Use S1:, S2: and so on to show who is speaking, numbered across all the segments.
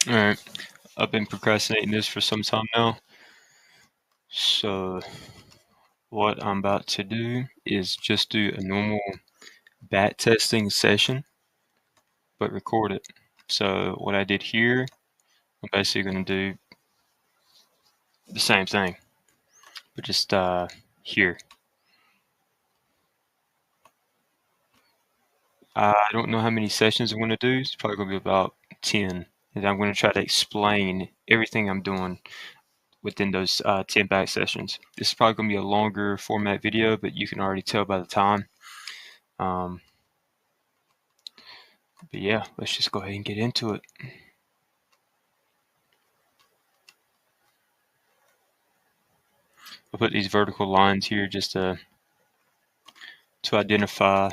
S1: Alright, I've been procrastinating this for some time now. So what I'm about to do is just do a normal bat testing session, but record it. So what I did here, I'm basically going to do the same thing, but just here. I don't know how many sessions I'm going to do. It's probably going to be about 10. And I'm going to try to explain everything I'm doing within those 10 back sessions. This is probably going to be a longer format video, but you can already tell by the time. Um, but yeah, let's just go ahead and get into it. I'll put these vertical lines here just to identify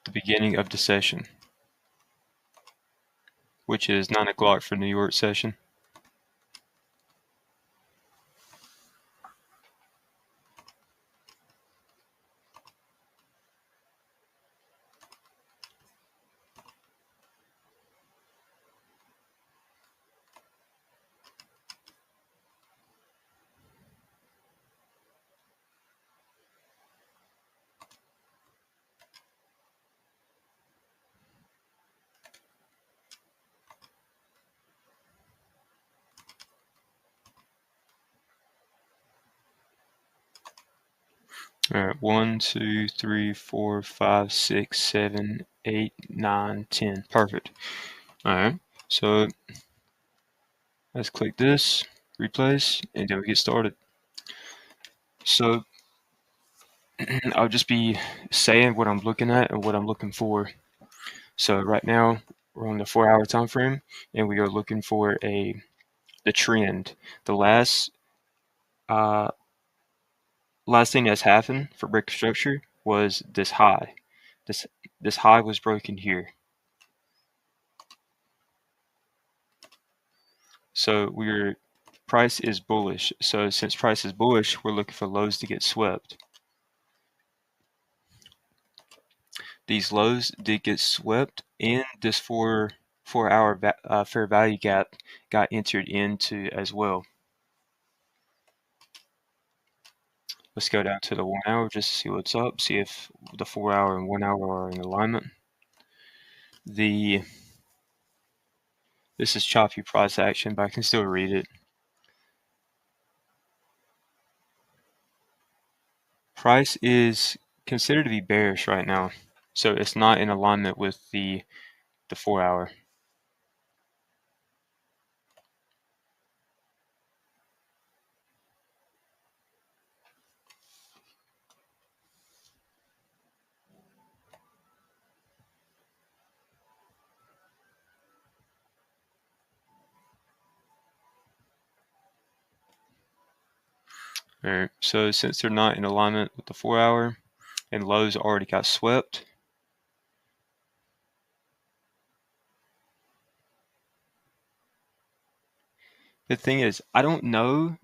S1: the beginning of the session, which is 9 o'clock for New York session. All right, 1, 2, 3, 4, 5, 6, 7, 8, 9, 10. Perfect. All right, so let's click this, replace, and then we get started. So I'll just be saying what I'm looking at and what I'm looking for. So right now we're on the 4-hour time frame, and we are looking for the trend. The last thing that's happened for break of structure was this high. This high was broken here. So price is bullish. So since price is bullish, we're looking for lows to get swept. These lows did get swept, and this 4-hour fair value gap got entered into as well. Let's go down to the 1 hour just to see what's up, see if the 4-hour and 1 hour are in alignment. This is choppy price action, but I can still read it. Price is considered to be bearish right now, so it's not in alignment with the 4-hour. All right, so since they're not in alignment with the 4-hour and lows already got swept, the thing is, I don't know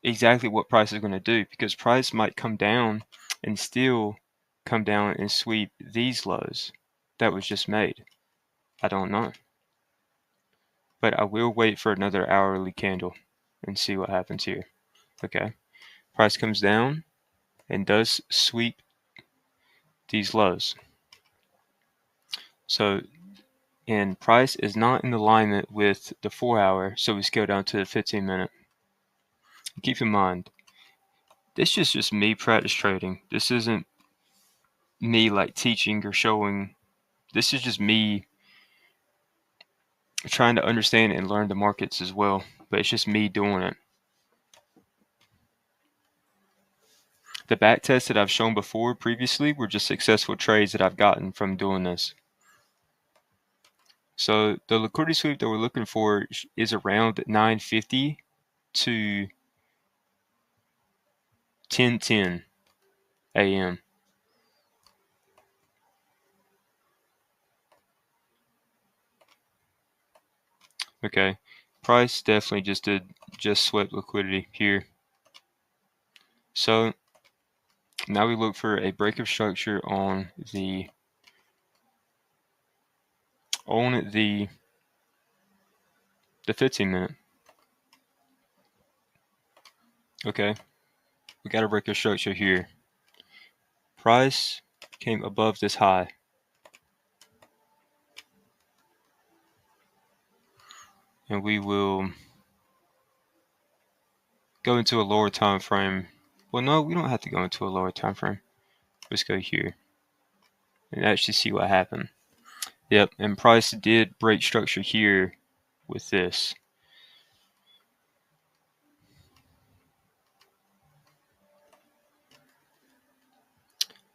S1: exactly what price is going to do, because price might come down and still come down and sweep these lows that was just made. I don't know. But I will wait for another hourly candle and see what happens here. Okay. Price comes down and does sweep these lows. So, and price is not in alignment with the 4-hour, so we scale down to the 15-minute. Keep in mind, this is just me practice trading. This isn't me like teaching or showing. This is just me trying to understand and learn the markets as well, but it's just me doing it. The back tests that I've shown before previously were just successful trades that I've gotten from doing this. So the liquidity sweep that we're looking for is around 9:50 to 10:10 a.m. Okay, price definitely just swept liquidity here. So now we look for a break of structure on the on the 15 minute. Okay, we got a breaker structure here. Price came above this high. And we will go into a lower time frame. Well, no, we don't have to go into a lower time frame. Let's go here and actually see what happened. Yep, and price did break structure here with this.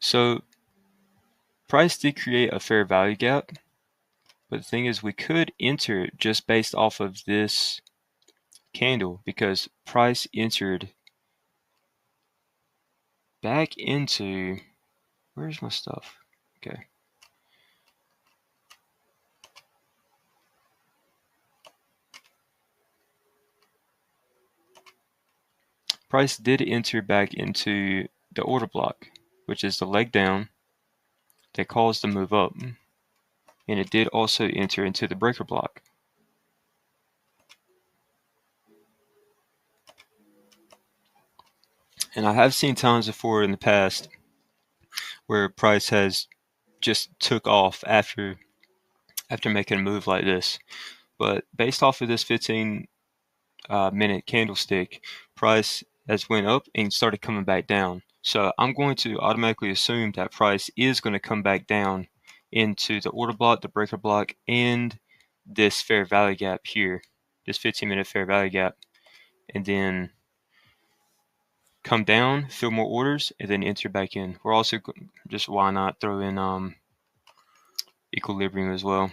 S1: So price did create a fair value gap, but the thing is we could enter just based off of this candle because price entered back into, where's my stuff? Okay. Price did enter back into the order block, which is the leg down that caused the move up. And it did also enter into the breaker block. And I have seen times before in the past where price has just took off after making a move like this. But based off of this 15 minute candlestick, price has went up and started coming back down. So I'm going to automatically assume that price is going to come back down into the order block, the breaker block, and this fair value gap here, this 15 minute fair value gap, and then come down, fill more orders, and then enter back in. We're also just, why not throw in equilibrium as well.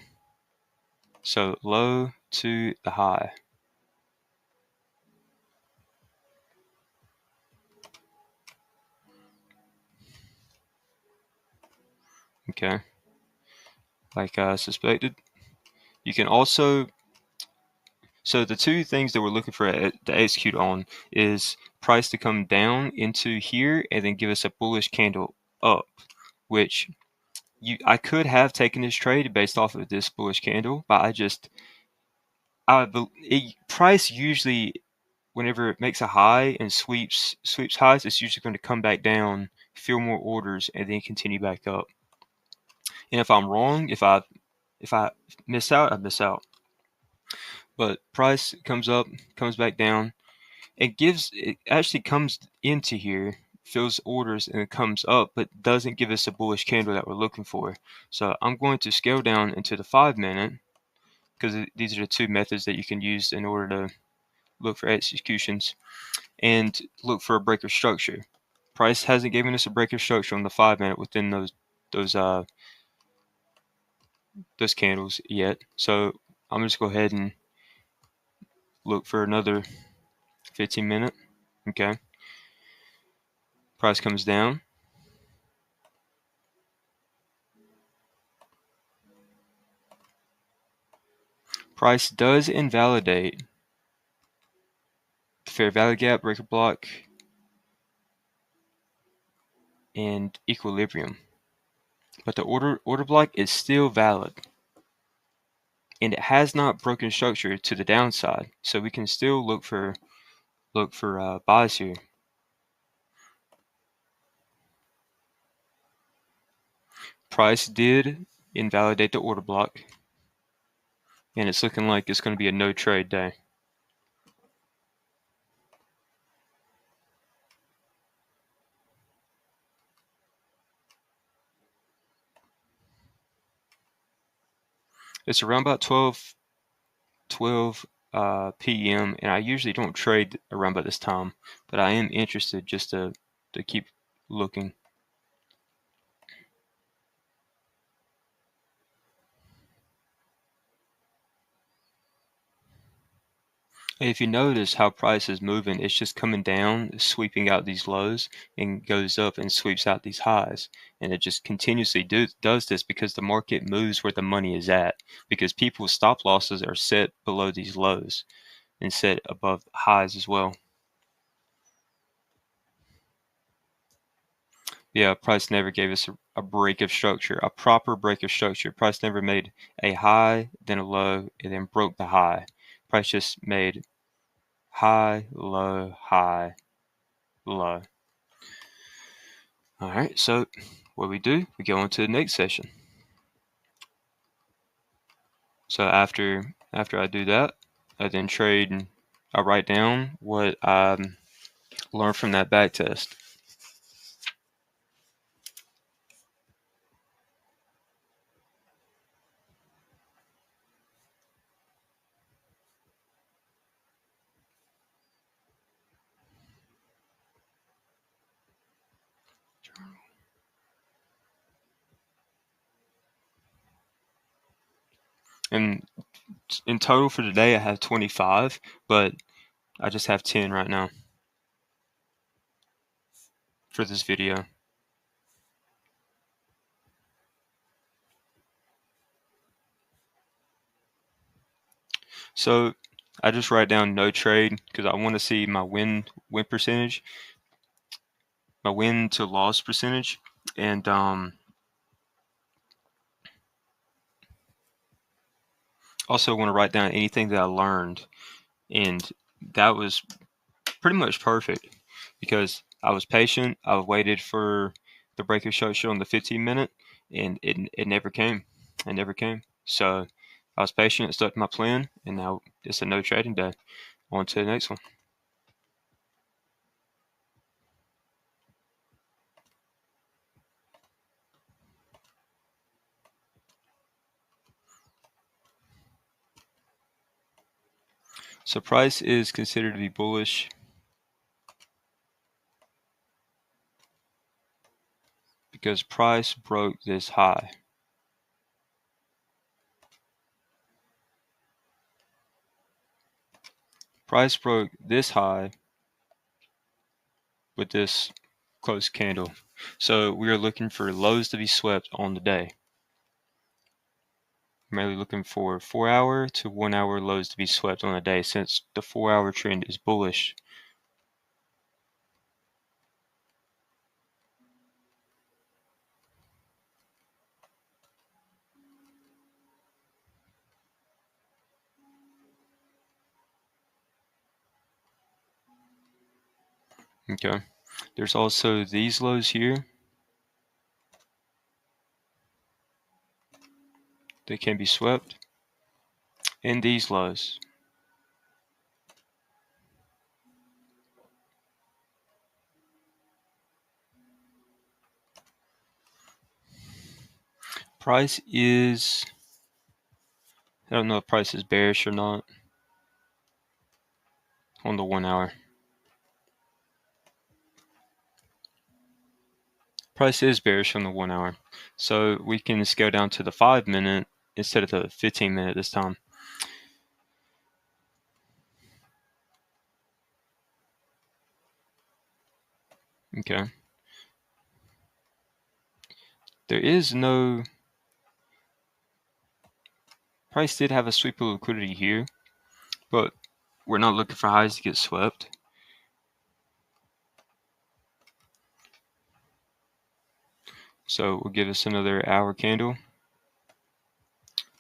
S1: So low to the high. Okay, like I suspected. You can also, so the two things that we're looking for to execute on is price to come down into here and then give us a bullish candle up, which I could have taken this trade based off of this bullish candle, but price usually, whenever it makes a high and sweeps highs, it's usually going to come back down, fill more orders, and then continue back up. And if I'm wrong, if I miss out, I miss out. But price comes up, comes back down. It actually comes into here, fills orders, and it comes up, but doesn't give us a bullish candle that we're looking for. So I'm going to scale down into the 5 minute because these are the two methods that you can use in order to look for executions and look for a breaker structure. Price hasn't given us a breaker structure on the 5 minute within those candles yet. So I'm just go ahead and look for another 15 minute. Okay. Price comes down. Price does invalidate the fair value gap, breaker block, and equilibrium. But the order block is still valid. And it has not broken structure to the downside. So we can still look for buys here. Price did invalidate the order block. And it's looking like it's going to be a no trade day. It's around about 12 p.m. and I usually don't trade around about this time, but I am interested just to keep looking. If you notice how price is moving, it's just coming down, sweeping out these lows, and goes up and sweeps out these highs. And it just continuously does this because the market moves where the money is at. Because people's stop losses are set below these lows and set above highs as well. Yeah, price never gave us a break of structure, a proper break of structure. Price never made a high, then a low, and then broke the high. Price just made high, low, high, low. All right, so what we do, we go on to the next session. So after I do that, I then trade and I write down what I learned from that back test. And in total for today, I have 25, but I just have 10 right now for this video. So I just write down no trade because I want to see my win percentage, my win to loss percentage, and also want to write down anything that I learned, and that was pretty much perfect because I was patient. I waited for the breaker structure on the 15-minute, and it never came. It never came. So I was patient, stuck to my plan, and now it's a no trading day. On to the next one. So price is considered to be bullish because price broke this high. Price broke this high with this close candle. So we are looking for lows to be swept on the day. Mainly looking for 4-hour to 1-hour lows to be swept on the day since the 4-hour trend is bullish. Okay. There's also these lows here. They can be swept. And these lows. Price is, I don't know if price is bearish or not on the 1-hour. Price is bearish on the 1-hour. So we can scale down to the 5-minute instead of the 15-minute this time. Okay. There is no, price did have a sweep of liquidity here, but we're not looking for highs to get swept. So we'll give us another hour candle.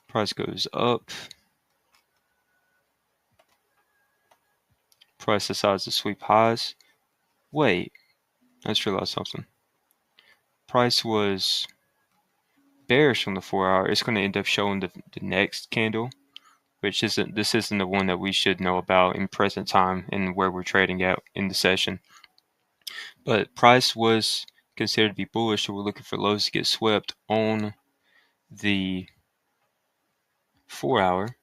S1: Price goes up. Price decides to sweep highs. Wait, I just realized something. Price was bearish on the 4-hour. It's going to end up showing the next candle, which isn't, this isn't the one that we should know about in present time and where we're trading at in the session. But price was considered to be bullish, so we're looking for lows to get swept on the 4-hour.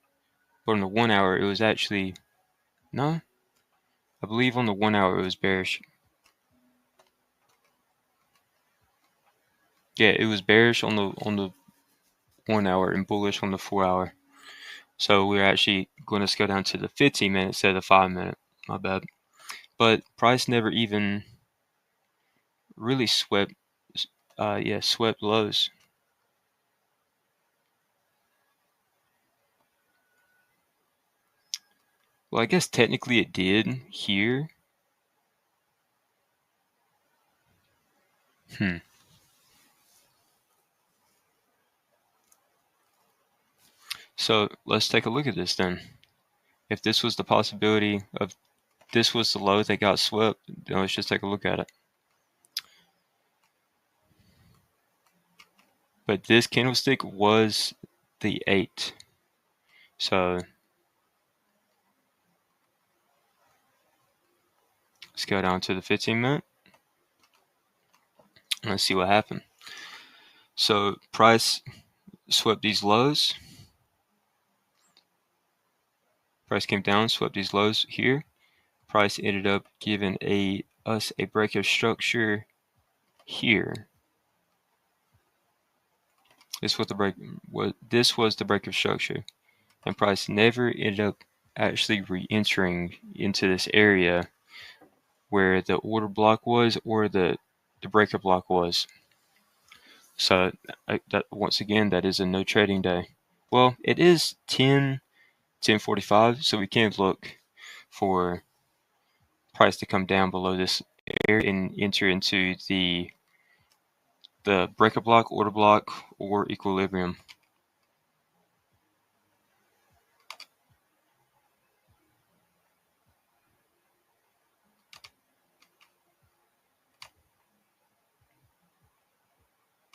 S1: But on the 1-hour, it was actually, no, I believe on the 1-hour it was bearish. Yeah, it was bearish on the 1-hour and bullish on the 4-hour. So we're actually going to scale down to the 15-minute instead of the 5-minute. My bad. But price never even really swept, swept lows. Well, I guess technically it did here. Hmm. So let's take a look at this then. If this was the possibility of this was the low that got swept, then let's just take a look at it. But this candlestick was the 8. So let's go down to the 15-minute. Let's see what happened. So price swept these lows. Price came down, swept these lows here. Price ended up giving us a break of structure here. This was the break of structure, and price never ended up actually re-entering into this area where the order block was or the breaker block was. So that once again, that is a no trading day. Well, it is 10:45, so we can look for price to come down below this area and enter into the breaker block, order block, or equilibrium.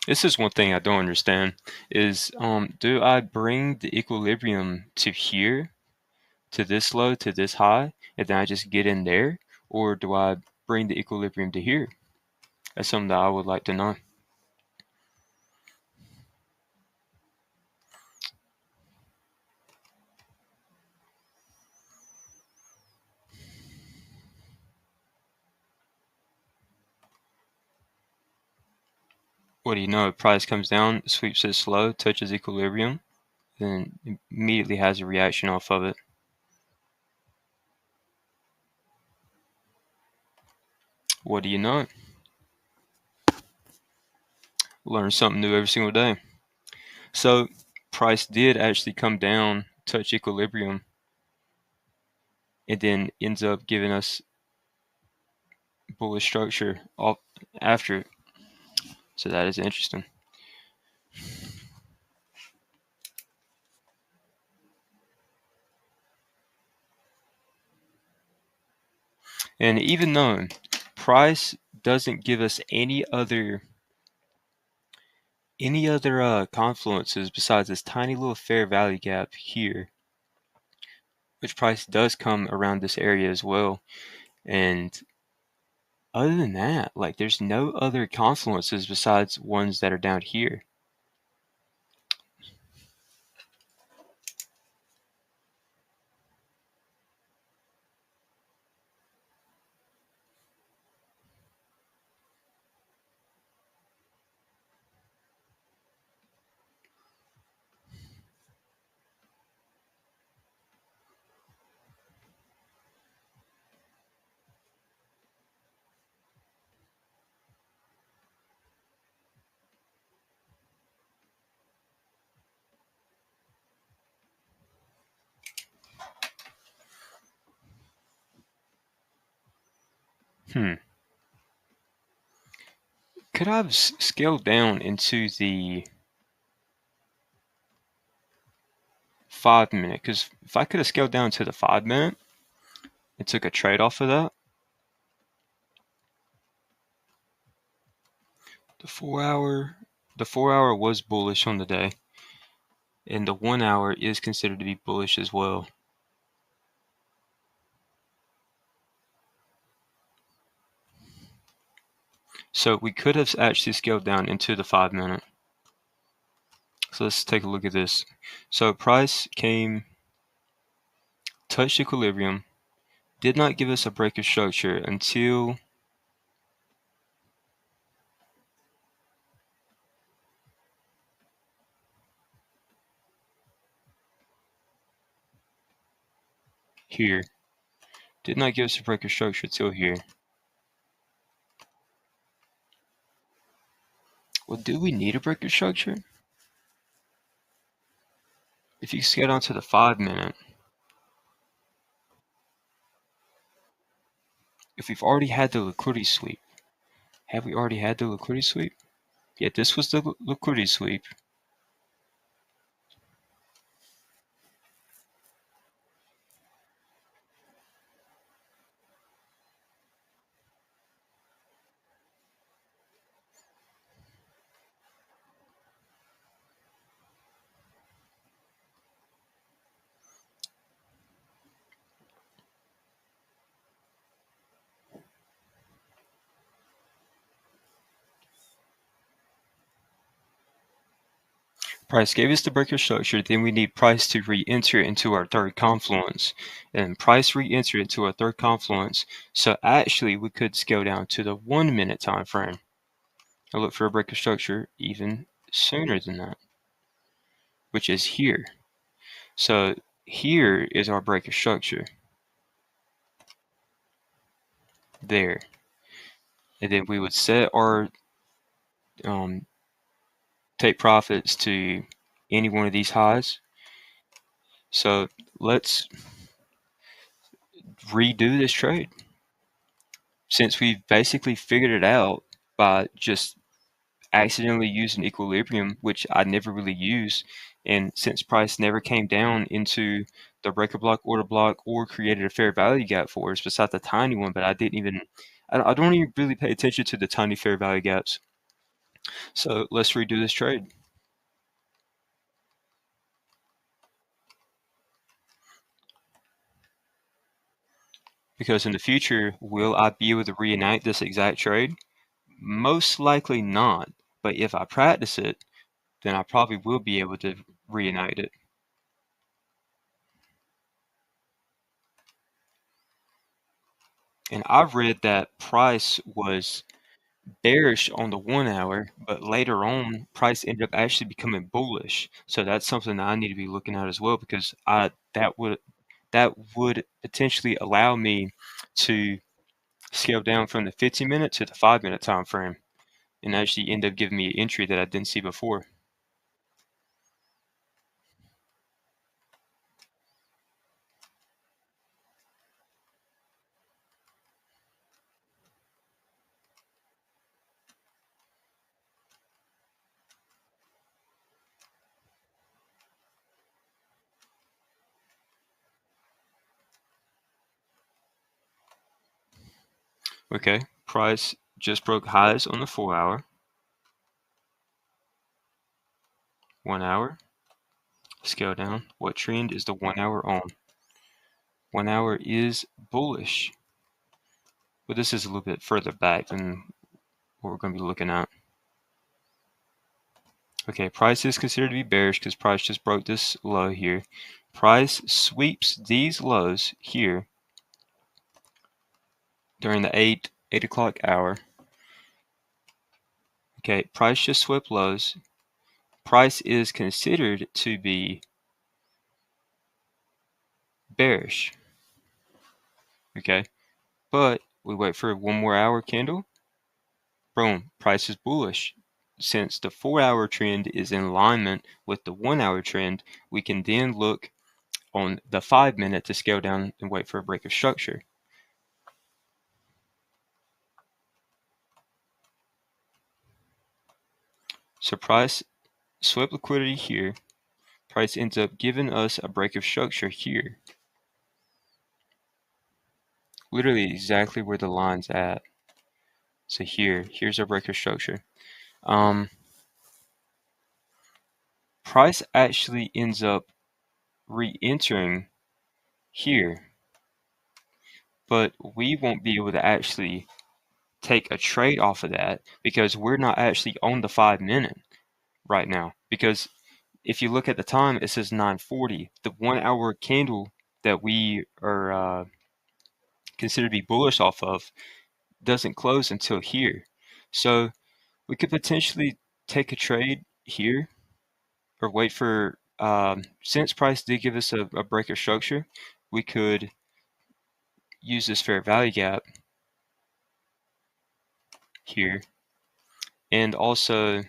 S1: This is one thing I don't understand is do I bring the equilibrium to here, to this low, to this high, and then I just get in there? Or do I bring the equilibrium to here? That's something that I would like to know. What do you know? Price comes down, sweeps this low, touches equilibrium, then immediately has a reaction off of it. What do you know? Learn something new every single day. So price did actually come down, touch equilibrium, and then ends up giving us bullish structure off after. So that is interesting. And even though price doesn't give us any other confluences besides this tiny little fair value gap here, which price does come around this area as well. And other than that, like there's no other confluences besides ones that are down here. Could I have scaled down into the 5-minute? Because if I could have scaled down to the 5-minute and took a trade off of that, the 4-hour was bullish on the day, and the 1-hour is considered to be bullish as well. So we could have actually scaled down into the 5-minute. So let's take a look at this. So price came, touched equilibrium, did not give us a break of structure until here. Did not give us a break of structure until here. Well, do we need a break of structure? If you scale down to the 5-minute, if we've already had the liquidity sweep, Have we already had the liquidity sweep? Yeah, this was the liquidity sweep. Price gave us the breaker structure, then we need price to re-enter into our third confluence. And price re-entered into our third confluence. So actually we could scale down to the 1 minute time frame. I look for a breaker structure even sooner than that, which is here. So here is our breaker structure. There. And then we would set our take profits to any one of these highs. So let's redo this trade. Since we've basically figured it out by just accidentally using equilibrium, which I never really use, and since price never came down into the breaker block, order block, or created a fair value gap for us, besides the tiny one, but I don't even really pay attention to the tiny fair value gaps. So let's redo this trade. Because in the future, will I be able to reenact this exact trade? Most likely not, but if I practice it, then I probably will be able to reenact it. And I've read that price was bearish on the 1 hour, but later on, price ended up actually becoming bullish. So that's something that I need to be looking at as well, because that would potentially allow me to scale down from the 15-minute to the 5-minute time frame, and actually end up giving me an entry that I didn't see before. Okay, price just broke highs on the 4 hour, 1 hour, scale down. What trend is the 1 hour on? 1 hour is bullish, but this is a little bit further back than what we're going to be looking at. Okay, price is considered to be bearish because price just broke this low here. Price sweeps these lows here during the 8 o'clock hour. Okay, price just swept lows. Price is considered to be bearish. Okay, but we wait for 1 more hour candle. Boom, price is bullish. Since the 4 hour trend is in alignment with the 1 hour trend, we can then look on the 5 minute to scale down and wait for a break of structure. So price swept liquidity here. Price ends up giving us a break of structure here. Literally exactly where the line's at. So here's our break of structure. Price actually ends up re-entering here, but we won't be able to actually take a trade off of that because we're not actually on the 5 minute right now. Because if you look at the time, it says 9:40. The 1 hour candle that we are considered to be bullish off of doesn't close until here. So we could potentially take a trade here or wait for, since price did give us a breaker structure, we could use this fair value gap here and also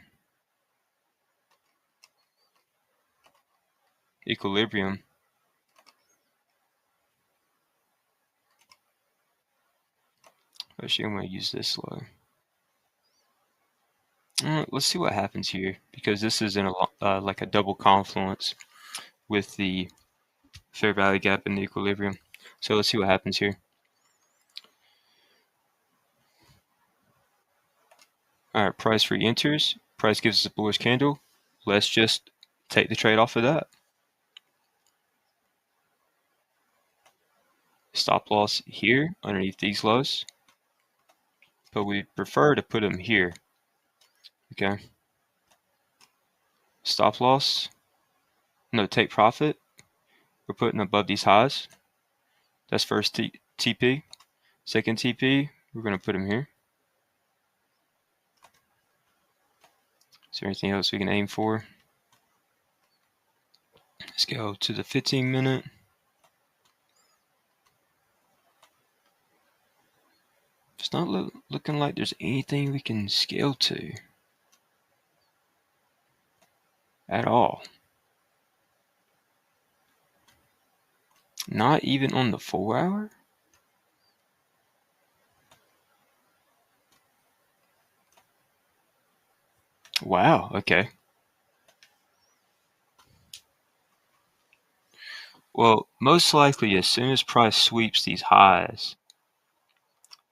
S1: equilibrium. Actually, I'm going to use this low. Let's see what happens here, because this is in like a double confluence with the fair value gap and the equilibrium. So let's see what happens here. All right, price re-enters. Price gives us a bullish candle. Let's just take the trade off of that. Stop loss here underneath these lows, but we prefer to put them here. Okay. Stop loss. No, take profit. We're putting above these highs. That's first TP. Second TP, we're going to put them here. Is there anything else we can aim for? Let's go to the 15-minute. It's not looking like there's anything we can scale to at all. Not even on the 4-hour? Wow, okay. Well, most likely as soon as price sweeps these highs,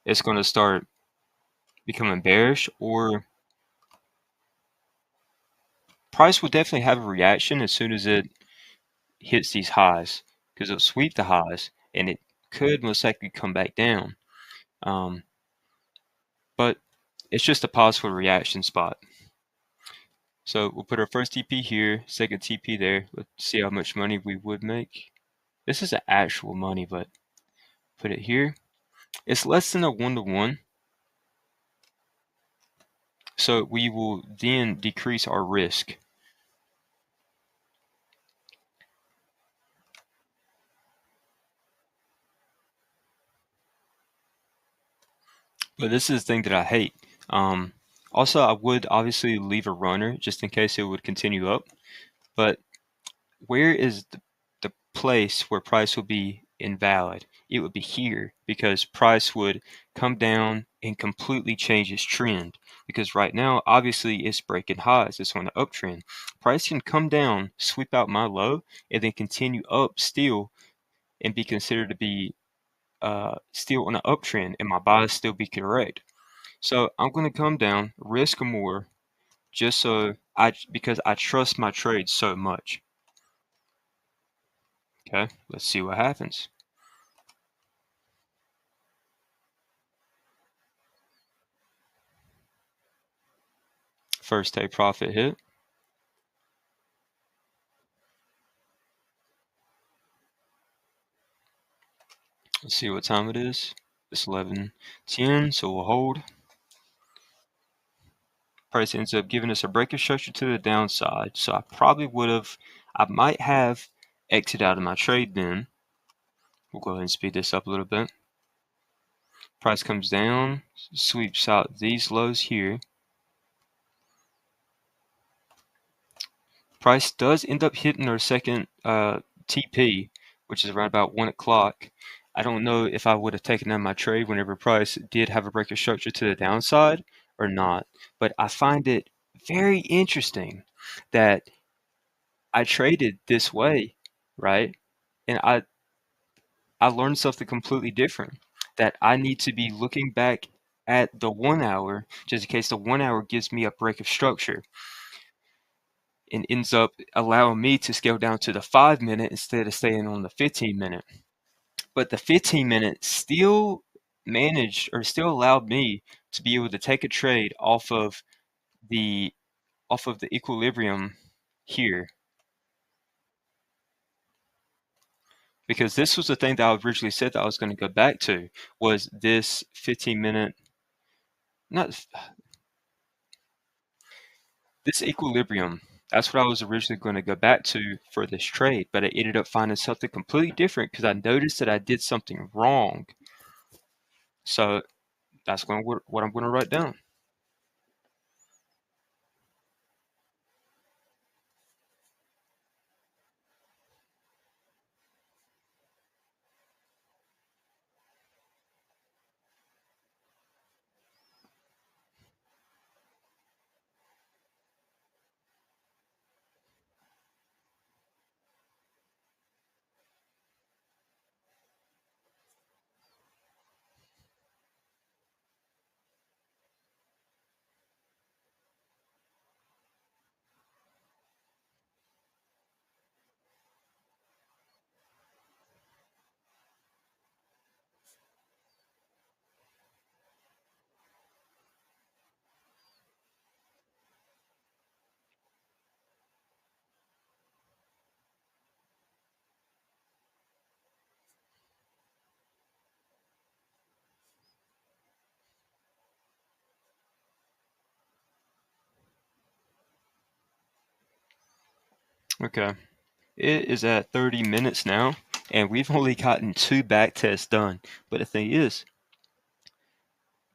S1: it's going to start becoming bearish, or price will definitely have a reaction as soon as it hits these highs, because it'll sweep the highs and it could most likely come back down. But it's just a possible reaction spot. So we'll put our first TP here, second TP there. Let's see how much money we would make. This is actual money, but put it here. It's less than a 1-to-1. So we will then decrease our risk. But this is the thing that I hate. Also, I would obviously leave a runner just in case it would continue up. But where is the place where price will be invalid? It would be here, because price would come down and completely change its trend. Because right now, obviously, it's breaking highs. It's on the uptrend. Price can come down, sweep out my low, and then continue up still and be considered to be still on an uptrend, and my bias still be correct. So I'm going to come down, risk more, just because I trust my trade so much. Okay, let's see what happens. First take profit hit. Let's see what time it is. It's 11:10, so we'll hold. Price ends up giving us a breaker structure to the downside, so I might have exit out of my trade then. We'll go ahead and speed this up a little bit. Price comes down, sweeps out these lows here. Price does end up hitting our second TP, which is around about 1 o'clock. I don't know if I would have taken out my trade whenever price did have a breaker structure to the downside or not, but I find it very interesting that I traded this way, right? And I learned something completely different, that I need to be looking back at the 1 hour just in case the 1 hour gives me a break of structure and ends up allowing me to scale down to the 5-minute instead of staying on the 15-minute. But the 15-minute still managed, or still allowed me to be able to take a trade the off of the equilibrium here, because this was the thing that I originally said that I was going to go back to, was this 15-minute, not this equilibrium. That's what I was originally going to go back to for this trade, but I ended up finding something completely different because I noticed that I did something wrong. So that's what I'm going to write down. Okay. It is at 30 minutes now, and we've only gotten 2 back tests done. But the thing is,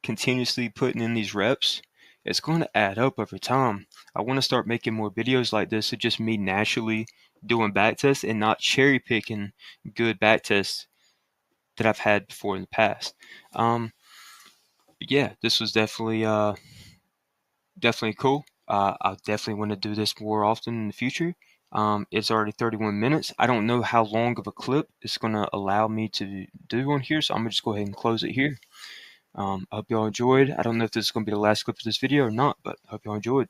S1: continuously putting in these reps, it's going to add up over time. I want to start making more videos like this of just me naturally doing back tests and not cherry picking good back tests that I've had before in the past. Yeah, this was definitely cool. I definitely want to do this more often in the future. It's already 31 minutes. I don't know how long of a clip it's going to allow me to do on here, so I'm going to just go ahead and close it here. I hope y'all enjoyed. I don't know if this is going to be the last clip of this video or not, but I hope y'all enjoyed.